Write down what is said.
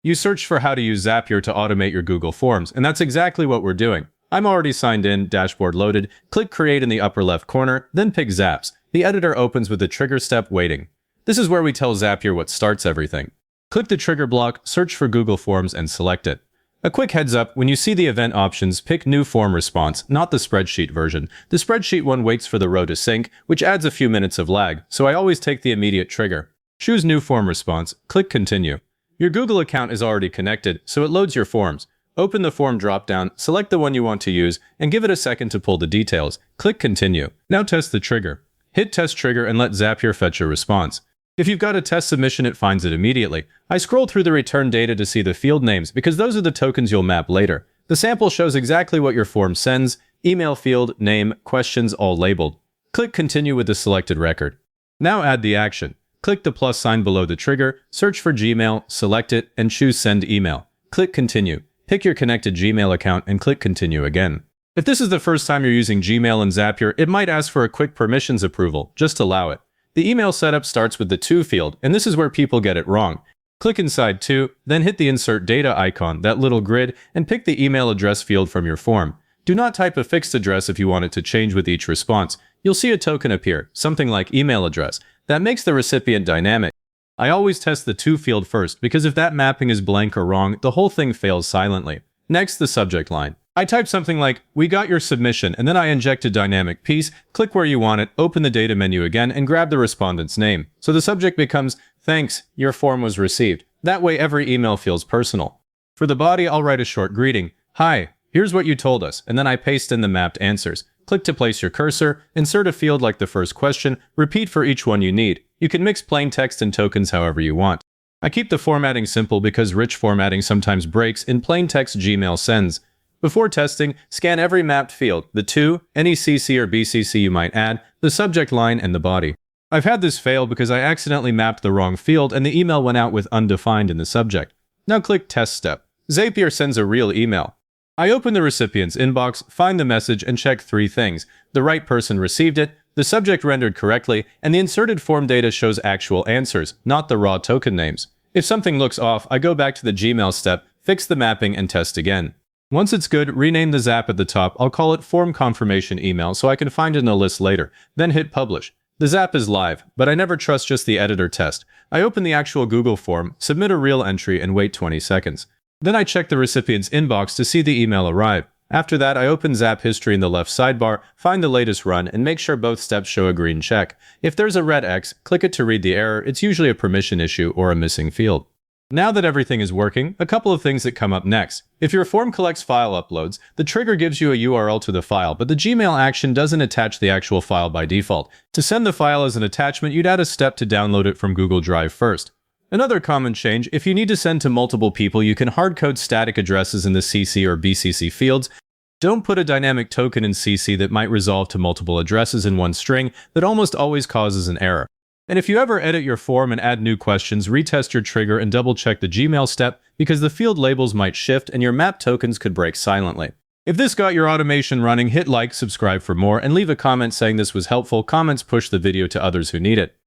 You search for how to use Zapier to automate your Google Forms, and that's exactly what we're doing. I'm already signed in, dashboard loaded, click Create in the upper left corner, then pick Zaps. The editor opens with the trigger step waiting. This is where we tell Zapier what starts everything. Click the trigger block, search for Google Forms, and select it. A quick heads up, when you see the event options, pick New Form Response, not the spreadsheet version. The spreadsheet one waits for the row to sync, which adds a few minutes of lag, so I always take the immediate trigger. Choose New Form Response, click Continue. Your Google account is already connected, so it loads your forms. Open the form dropdown, select the one you want to use, and give it a second to pull the details. Click Continue. Now test the trigger. Hit Test Trigger and let Zapier fetch a response. If you've got a test submission, it finds it immediately. I scroll through the return data to see the field names because those are the tokens you'll map later. The sample shows exactly what your form sends, email field, name, questions all labeled. Click Continue with the selected record. Now add the action. Click the plus sign below the trigger, search for Gmail, select it, and choose Send Email. Click Continue. Pick your connected Gmail account and click Continue again. If this is the first time you're using Gmail and Zapier, it might ask for a quick permissions approval. Just allow it. The email setup starts with the To field, and this is where people get it wrong. Click inside To, then hit the Insert Data icon, that little grid, and pick the email address field from your form. Do not type a fixed address if you want it to change with each response. You'll see a token appear, something like email address. That makes the recipient dynamic. I always test the To field first, because if that mapping is blank or wrong, the whole thing fails silently. Next, the subject line. I type something like, "We got your submission," and then I inject a dynamic piece, click where you want it, open the data menu again, and grab the respondent's name. So the subject becomes, "Thanks, your form was received." That way every email feels personal. For the body, I'll write a short greeting. "Hi, here's what you told us," and then I paste in the mapped answers. Click to place your cursor, insert a field like the first question, repeat for each one you need. You can mix plain text and tokens however you want. I keep the formatting simple because rich formatting sometimes breaks in plain text Gmail sends. Before testing, scan every mapped field, the To, any CC or BCC you might add, the subject line, and the body. I've had this fail because I accidentally mapped the wrong field and the email went out with undefined in the subject. Now click Test Step. Zapier sends a real email. I open the recipient's inbox, find the message, and check three things. The right person received it, the subject rendered correctly, and the inserted form data shows actual answers, not the raw token names. If something looks off, I go back to the Gmail step, fix the mapping, and test again. Once it's good, rename the zap at the top. I'll call it Form Confirmation Email so I can find it in a list later. Then hit Publish. The zap is live, but I never trust just the editor test. I open the actual Google form, submit a real entry, and wait 20 seconds. Then I check the recipient's inbox to see the email arrive. After that, I open Zap History in the left sidebar, find the latest run, and make sure both steps show a green check. If there's a red X, click it to read the error. It's usually a permission issue or a missing field. Now that everything is working, a couple of things that come up next. If your form collects file uploads, the trigger gives you a URL to the file, but the Gmail action doesn't attach the actual file by default. To send the file as an attachment, you'd add a step to download it from Google Drive first. Another common change, if you need to send to multiple people, you can hardcode static addresses in the CC or BCC fields. Don't put a dynamic token in CC that might resolve to multiple addresses in one string. That almost always causes an error. And if you ever edit your form and add new questions, retest your trigger and double-check the Gmail step because the field labels might shift and your map tokens could break silently. If this got your automation running, hit like, subscribe for more, and leave a comment saying this was helpful. Comments push the video to others who need it.